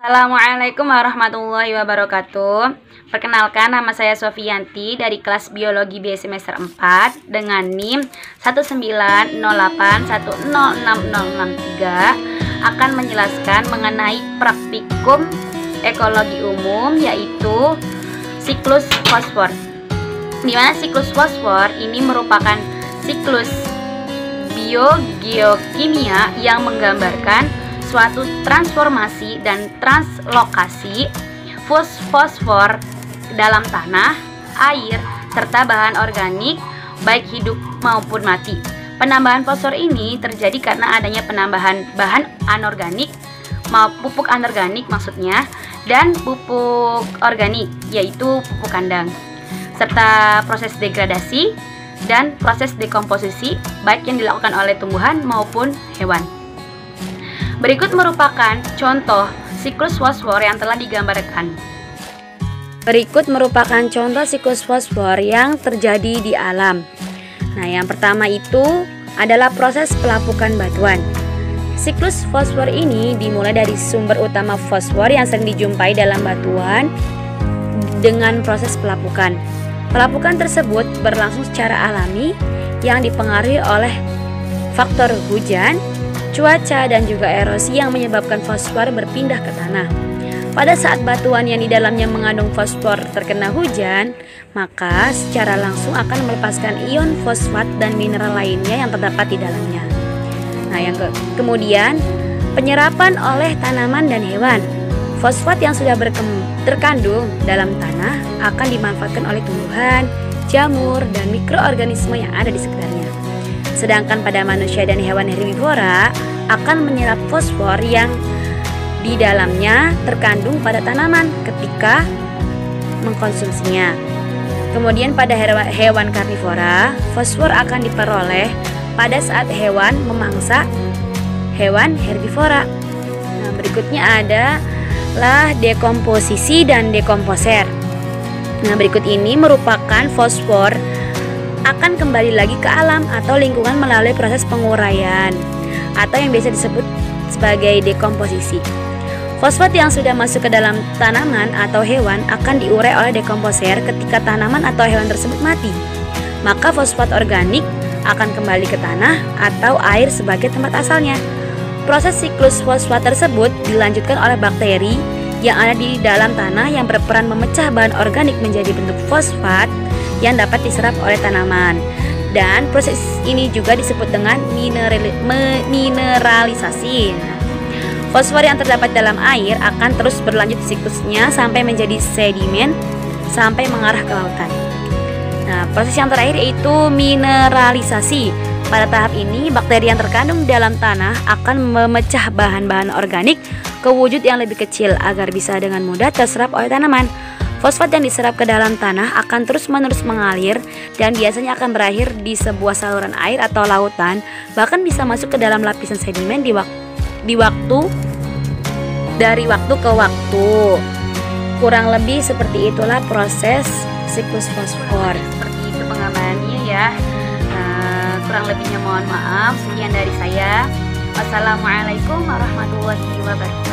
Assalamualaikum warahmatullahi wabarakatuh. Perkenalkan, nama saya Sofianti dari kelas Biologi B semester 4 dengan NIM 19081066063 akan menjelaskan mengenai praktikum ekologi umum, yaitu siklus fosfor. Di mana siklus fosfor ini merupakan siklus biogeokimia yang menggambarkan suatu transformasi dan translokasi fosfor dalam tanah, air, serta bahan organik baik hidup maupun mati. Penambahan fosfor ini terjadi karena adanya penambahan bahan anorganik, pupuk anorganik maksudnya, dan pupuk organik yaitu pupuk kandang, serta proses degradasi dan proses dekomposisi baik yang dilakukan oleh tumbuhan maupun hewan. Berikut merupakan contoh siklus fosfor yang telah digambarkan. Berikut merupakan contoh siklus fosfor yang terjadi di alam. Nah, yang pertama itu adalah proses pelapukan batuan. Siklus fosfor ini dimulai dari sumber utama fosfor yang sering dijumpai dalam batuan dengan proses pelapukan. Pelapukan tersebut berlangsung secara alami yang dipengaruhi oleh faktor hujan, cuaca, dan juga erosi yang menyebabkan fosfor berpindah ke tanah. Pada saat batuan yang di dalamnya mengandung fosfor terkena hujan, maka secara langsung akan melepaskan ion fosfat dan mineral lainnya yang terdapat di dalamnya. Nah, kemudian penyerapan oleh tanaman dan hewan. Fosfat yang sudah terkandung dalam tanah akan dimanfaatkan oleh tumbuhan, jamur, dan mikroorganisme yang ada di sekitarnya. Sedangkan pada manusia dan hewan herbivora akan menyerap fosfor yang di dalamnya terkandung pada tanaman ketika mengkonsumsinya. Kemudian pada hewan karnivora, fosfor akan diperoleh pada saat hewan memangsa hewan herbivora. Nah, berikutnya adalah dekomposisi dan dekomposer. Nah, berikut ini merupakan fosfor akan kembali lagi ke alam atau lingkungan melalui proses penguraian atau yang biasa disebut sebagai dekomposisi. Fosfat yang sudah masuk ke dalam tanaman atau hewan akan diurai oleh dekomposer ketika tanaman atau hewan tersebut mati. Maka fosfat organik akan kembali ke tanah atau air sebagai tempat asalnya. Proses siklus fosfat tersebut dilanjutkan oleh bakteri yang ada di dalam tanah yang berperan memecah bahan organik menjadi bentuk fosfat yang dapat diserap oleh tanaman, dan proses ini juga disebut dengan mineralisasi. Fosfor yang terdapat dalam air akan terus berlanjut siklusnya sampai menjadi sedimen sampai mengarah ke lautan. Nah, proses yang terakhir yaitu mineralisasi. Pada tahap ini, bakteri yang terkandung dalam tanah akan memecah bahan-bahan organik ke wujud yang lebih kecil agar bisa dengan mudah terserap oleh tanaman. Fosfat yang diserap ke dalam tanah akan terus-menerus mengalir dan biasanya akan berakhir di sebuah saluran air atau lautan, bahkan bisa masuk ke dalam lapisan sedimen dari waktu ke waktu. Kurang lebih seperti itulah proses siklus fosfor. Seperti itu pengambarannya ya. Kurang lebihnya mohon maaf. Sekian dari saya. Wassalamualaikum warahmatullahi wabarakatuh.